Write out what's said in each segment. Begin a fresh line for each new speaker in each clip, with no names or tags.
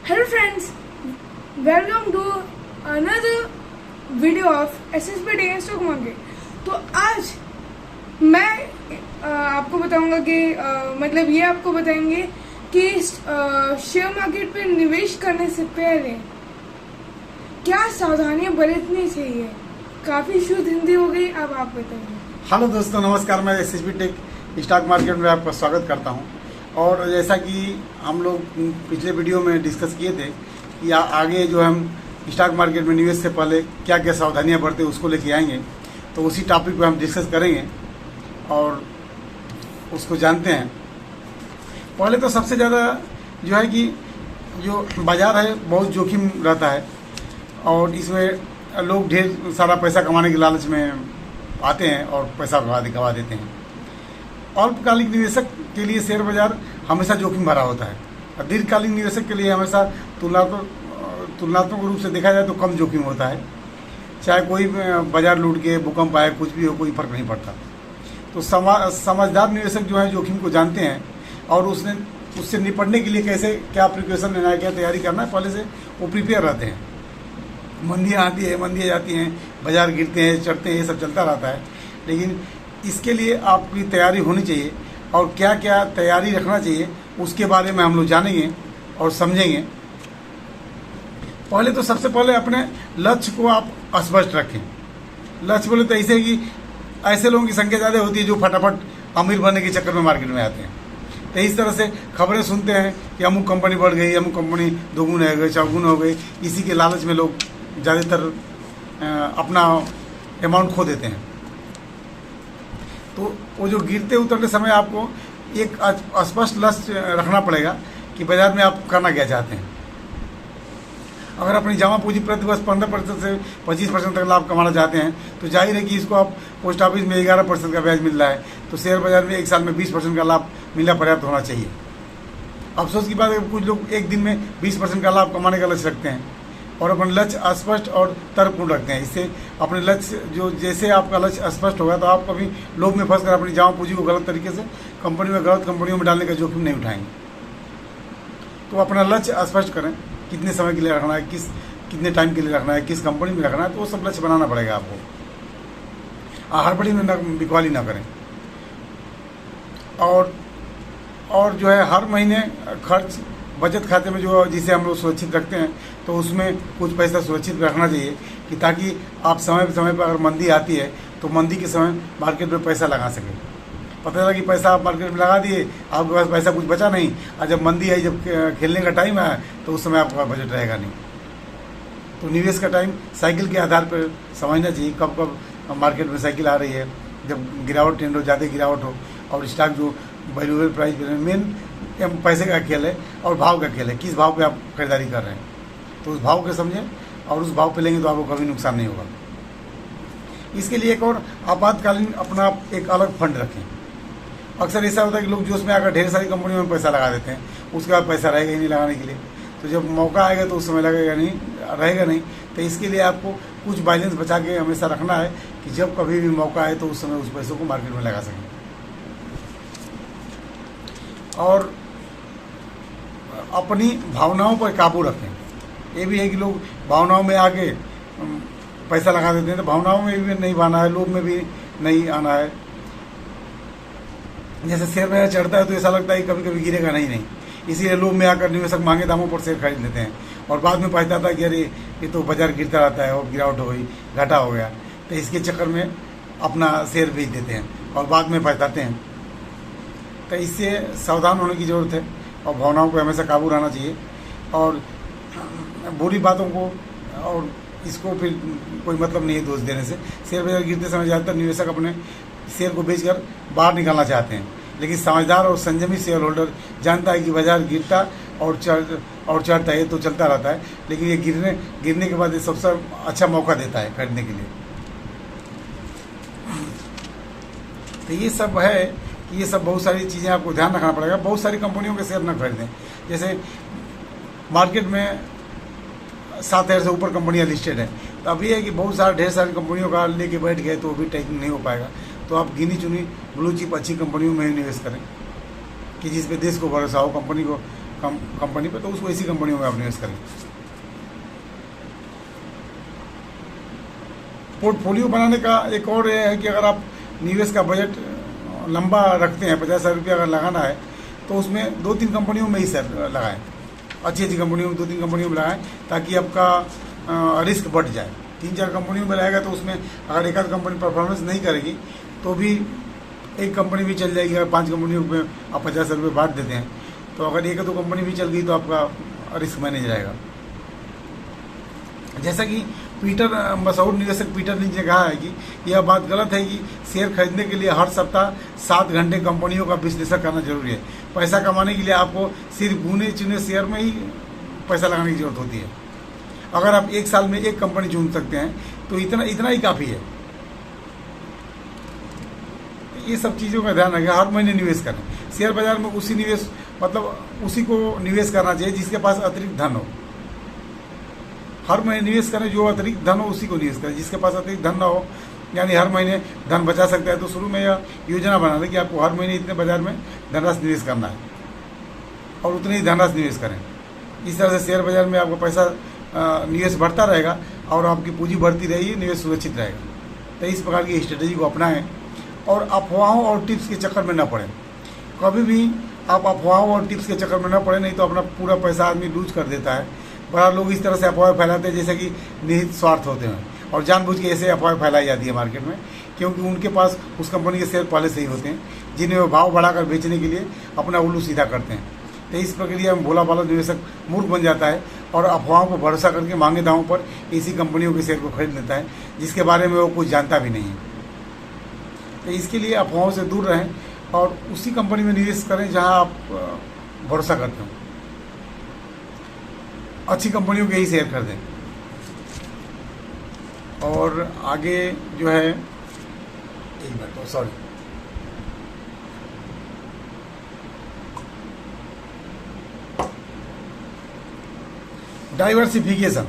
Hello friends, welcome to another video of SSB Day Stock Market। तो आज मैं आपको बताऊंगा कि मतलब ये आपको बताएंगे कि शेयर मार्केट पे निवेश करने से पहले क्या सावधानियां बरतनी चाहिए। काफी शुद्ध हिंदी हो गई, अब आप बताइए।
हेलो दोस्तों, नमस्कार। मैं एसएसबी टेक स्टॉक मार्केट में आपका स्वागत करता हूं। और जैसा कि हम लोग पिछले वीडियो में डिस्कस किए थे कि आगे जो हम स्टॉक मार्केट में निवेश से पहले क्या क्या सावधानियां बरतें उसको लेके आएंगे, तो उसी टॉपिक पे हम डिस्कस करेंगे और उसको जानते हैं। पहले तो सबसे ज़्यादा जो है कि जो बाज़ार है बहुत जोखिम रहता है और इसमें लोग ढेर सारा पैसा कमाने के लालच में आते हैं और पैसा गवा देते हैं। अल्पकालिक निवेशक के लिए शेयर बाजार हमेशा जोखिम भरा होता है और दीर्घकालीन निवेशक के लिए हमेशा तुलनात्मक रूप से देखा जाए तो कम जोखिम होता है। चाहे कोई बाजार लूट के भूकंप आए, कुछ भी हो, कोई फर्क नहीं पड़ता। तो समझदार निवेशक जो है जोखिम को जानते हैं और उससे निपटने के लिए कैसे क्या प्रिकॉशन लेना है, क्या तैयारी करना है, पहले से वो प्रिपेयर रहते हैं। मंदियाँ आती है, मंदियाँ जाती हैं, बाजार गिरते हैं, चढ़ते हैं, ये सब चलता रहता है। लेकिन इसके लिए आपकी तैयारी होनी चाहिए और क्या क्या तैयारी रखना चाहिए उसके बारे में हम लोग जानेंगे और समझेंगे। पहले तो सबसे पहले अपने लक्ष्य को आप स्पष्ट रखें। लक्ष्य बोले तो ऐसे कि ऐसे लोगों की संख्या ज़्यादा होती है जो फटाफट अमीर बनने के चक्कर में मार्केट में आते हैं। तो इस तरह से खबरें सुनते हैं कि अमुक कंपनी बढ़ गई, अमुक कंपनी दोगुन हो गई, चौगुन हो गई। इसी के लालच में लोग ज़्यादातर अपना अमाउंट खो देते हैं। तो वो जो गिरते उतरते समय आपको एक स्पष्ट लक्ष्य रखना पड़ेगा कि बाजार में आप करना क्या चाहते हैं। अगर अपनी जमा पूंजी प्रति वर्ष 15% से 25% तक लाभ कमाना चाहते हैं तो जाहिर है कि इसको आप पोस्ट ऑफिस में 11% का ब्याज मिल रहा है, तो शेयर बाजार में एक साल में 20% का लाभ मिलना पर्याप्त होना चाहिए। अफसोस की बात है कुछ लोग एक दिन में 20% का लाभ कमाने का लक्ष्य रखते हैं और अपने लक्ष्य स्पष्ट और तर्कपूर्ण रखते हैं। इससे अपने लक्ष्य जैसे आपका लक्ष्य स्पष्ट होगा तो आप कभी लोभ में फंसकर अपनी जमा पूंजी को गलत तरीके से गलत कंपनियों में डालने का जोखिम नहीं उठाएंगे। तो अपना लक्ष्य स्पष्ट करें, कितने समय के लिए रखना है, कितने टाइम के लिए रखना है, किस कंपनी में रखना है, तो वो सब लक्ष्य बनाना पड़ेगा आपको। हड़बड़ी में बिकवाली ना करें। और जो है हर महीने खर्च बचत खाते में जो जिसे हम लोग सुरक्षित रखते हैं तो उसमें कुछ पैसा सुरक्षित रखना चाहिए कि ताकि आप समय पर अगर मंदी आती है तो मंदी के समय मार्केट में पैसा लगा सकें। पता चला कि पैसा आप मार्केट में लगा दिए, आपके पास पैसा कुछ बचा नहीं, और जब मंदी आई, जब खेलने का टाइम आया तो उस समय आपके पास बजट रहेगा नहीं। तो निवेश का टाइम साइकिल के आधार पर समझना चाहिए, कब कब मार्केट में साइकिल आ रही है, जब गिरावट ट्रेंड हो, ज़्यादा गिरावट हो और स्टॉक जो वैल्यूएबल प्राइस मेन पैसे का खेल है और भाव का खेल है, किस भाव पे आप खरीदारी कर रहे हैं, तो उस भाव को समझें और उस भाव पे लेंगे तो आपको कभी नुकसान नहीं होगा। इसके लिए एक और आपातकालीन अपना एक अलग फंड रखें। अक्सर ऐसा होता है कि लोग जोश में आकर ढेर सारी कंपनियों में पैसा लगा देते हैं, उसके बाद पैसा रहेगा ही नहीं लगाने के लिए। तो जब मौका आएगा तो उस समय रहेगा नहीं। तो इसके लिए आपको कुछ बैलेंस बचा के हमेशा रखना है कि जब कभी भी मौका आए तो उस समय उस पैसों को मार्केट में लगा सकें। और अपनी भावनाओं पर काबू रखें। ये भी है कि लोग भावनाओं में आके पैसा लगा देते हैं, तो भावनाओं में भी नहीं आना है, लोभ में भी नहीं आना है। जैसे शेयर बाजार चढ़ता है तो ऐसा लगता है कि कभी कभी गिरेगा नहीं, इसीलिए लोभ में आकर निवेशक महंगे दामों पर शेयर खरीद लेते हैं और बाद में पछताता है कि अरे ये तो बाजार गिरता रहता है और गिरावट हो गई, घाटा हो गया। तो इसके चक्कर में अपना शेयर बेच देते हैं और बाद में पछताते हैं। तो इससे सावधान होने की ज़रूरत है और भावनाओं को हमेशा काबू रहना चाहिए। और बुरी बातों को और इसको फिर कोई मतलब नहीं है दोष देने से। शेयर बाजार गिरते समय ज़्यादातर निवेशक अपने शेयर को बेचकर बाहर निकालना चाहते हैं, लेकिन समझदार और संयमी शेयर होल्डर जानता है कि बाजार गिरता और चढ़ता है तो चलता रहता है, लेकिन ये गिरने के बाद ये सबसे अच्छा मौका देता है खरीदने के लिए। तो ये सब है कि ये सब बहुत सारी चीज़ें आपको ध्यान रखना पड़ेगा। बहुत सारी कंपनियों के शेयर न खरीदें। जैसे मार्केट में 7,000 से ऊपर कंपनियां लिस्टेड हैं, तो अब ये है कि बहुत सारे ढेर सारी कंपनियों का लेके बैठ गए तो वो भी टेकिंग नहीं हो पाएगा। तो आप गिनी चुनी ब्लू चिप अच्छी कंपनियों में ही निवेश करें कि जिस पे देश को भरोसा हो, कंपनी को कंपनी पर, तो उसको ऐसी कंपनियों में आप निवेश करें। पोर्टफोलियो बनाने का एक और ये है कि अगर आप निवेश का बजट लंबा रखते हैं, 50,000 रुपया अगर लगाना है, तो उसमें 2-3 कंपनियों में ही सर लगाएं, अच्छी कंपनियों में 2-3 कंपनियों में लगाएं, ताकि आपका रिस्क बढ़ जाए। 3-4 कंपनियों में रहेगा तो उसमें अगर एक आध कंपनी परफॉर्मेंस नहीं करेगी तो भी एक कंपनी भी चल जाएगी। अगर 5 कंपनियों में आप 50,000 रुपये बांट देते हैं, तो अगर 1-2 कंपनी भी चल गई तो आपका रिस्क मैनेज रहेगा। जैसा कि मशहूर निवेशक पीटर लिंच ने कहा है कि यह बात गलत है कि शेयर खरीदने के लिए हर सप्ताह 7 घंटे कंपनियों का विश्लेषण करना जरूरी है। पैसा कमाने के लिए आपको सिर्फ गिने चुने शेयर में ही पैसा लगाने की जरूरत होती है। अगर आप एक साल में एक कंपनी चुन सकते हैं तो इतना ही काफ़ी है। ये सब चीज़ों का ध्यान रखें, हर महीने निवेश करें। शेयर बाजार में उसी को निवेश करना चाहिए जिसके पास अतिरिक्त धन हो। हर महीने निवेश करें, जो अतिरिक्त धन हो उसी को निवेश करें। जिसके पास अतिरिक्त धन ना हो, यानी हर महीने धन बचा सकता है, तो शुरू में यह योजना बना लें कि आपको हर महीने इतने बाजार में धनराशि निवेश करना है और उतनी ही धनराशि निवेश करें। इस तरह से शेयर बाजार में आपका पैसा निवेश बढ़ता रहेगा और आपकी पूंजी बढ़ती रहेगी, निवेश सुरक्षित रहेगा। तो इस प्रकार की स्ट्रेटेजी को अपनाएं और अफवाहों और टिप्स के चक्कर में न पड़ें। कभी भी आप अफवाहों और टिप्स के चक्कर में न पड़े, नहीं तो अपना पूरा पैसा आदमी लूज कर देता है। बड़ा लोग इस तरह से अफवाहें फैलाते हैं जैसे कि निहित स्वार्थ होते हैं, और जानबूझ के ऐसे अफवाहें फैलाई जाती है मार्केट में, क्योंकि उनके पास उस कंपनी के शेयर पहले से ही होते हैं, जिन्हें वो भाव बढ़ाकर बेचने के लिए अपना उल्लू सीधा करते हैं। तो इस प्रक्रिया में भोला भाला निवेशक मूर्ख बन जाता है और अफवाहों पर भरोसा करके महंगे दामों पर ऐसी कंपनियों के शेयर को खरीद लेता है जिसके बारे में वो कुछ जानता भी नहीं है। तो इसके लिए अफवाहों से दूर रहें और उसी कंपनी में निवेश करें जहां आप भरोसा करते हो। अच्छी कंपनियों के ही शेयर खरीदें। और आगे जो है, एक मिनट, सॉरी, डाइवर्सिफिकेशन।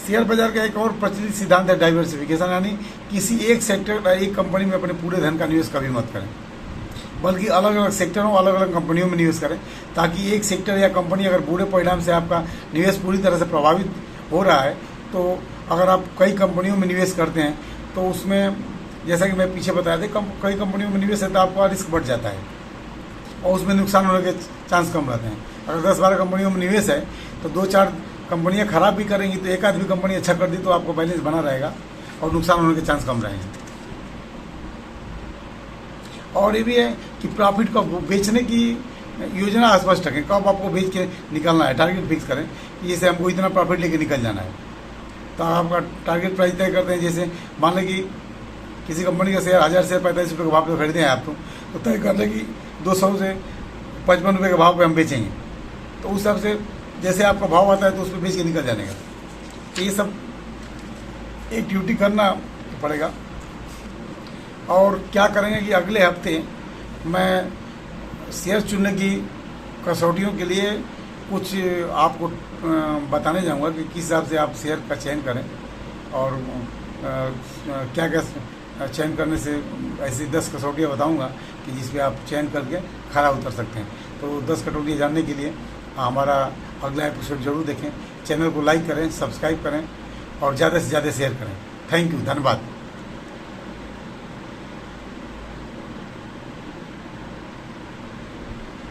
शेयर बाजार का एक और प्रचलित सिद्धांत है डाइवर्सिफिकेशन, यानी किसी एक सेक्टर एक कंपनी में अपने पूरे धन का निवेश कभी मत करें, बल्कि अलग अलग सेक्टरों, अलग अलग कंपनियों में निवेश करें, ताकि एक सेक्टर या कंपनी अगर बुरे परिणाम से आपका निवेश पूरी तरह से प्रभावित हो रहा है, तो अगर आप कई कंपनियों में निवेश करते हैं तो उसमें, जैसा कि मैं पीछे बताया था, कई कंपनियों में निवेश है तो आपका रिस्क बढ़ जाता है और उसमें नुकसान होने के चांस कम रहते हैं। अगर 10-12 कंपनियों में निवेश है तो 2-4 कंपनियां खराब भी करेंगी, तो एक आध भी कंपनी अच्छा कर दी तो आपको बैलेंस बना रहेगा और नुकसान होने के चांस कम रहेंगे। और ये भी है कि प्रॉफिट को बेचने की योजना स्पष्ट रखें, कब आपको बेच के निकलना है, टारगेट फिक्स करें कि जैसे हमको इतना प्रॉफिट लेके निकल जाना है। तो आपका टारगेट प्राइस तय करते हैं, जैसे मान लें कि किसी कंपनी का शेयर 1000 शेयर 45 रुपये के भाव पे खरीदे हैं आप, तो तय कर लें कि 200 से 55 रुपये के भाव पे हम बेचेंगे। तो उस हिसाब से जैसे आपका भाव आता है तो उस पर बेच के निकल जाने का। तो ये सब एक ड्यूटी करना पड़ेगा। और क्या करेंगे कि अगले हफ्ते मैं शेयर चुनने की कसौटियों के लिए कुछ आपको बताने जाऊंगा कि किस हिसाब से आप शेयर का चयन करें और क्या क्या चयन करने से ऐसी 10 कसौटियाँ बताऊंगा कि जिस पे आप चयन करके खरा उतर सकते हैं। तो 10 कसौटियाँ जानने के लिए हमारा अगला एपिसोड जरूर देखें। चैनल को लाइक करें, सब्सक्राइब करें और ज़्यादा से ज़्यादा शेयर करें। थैंक यू, धन्यवाद।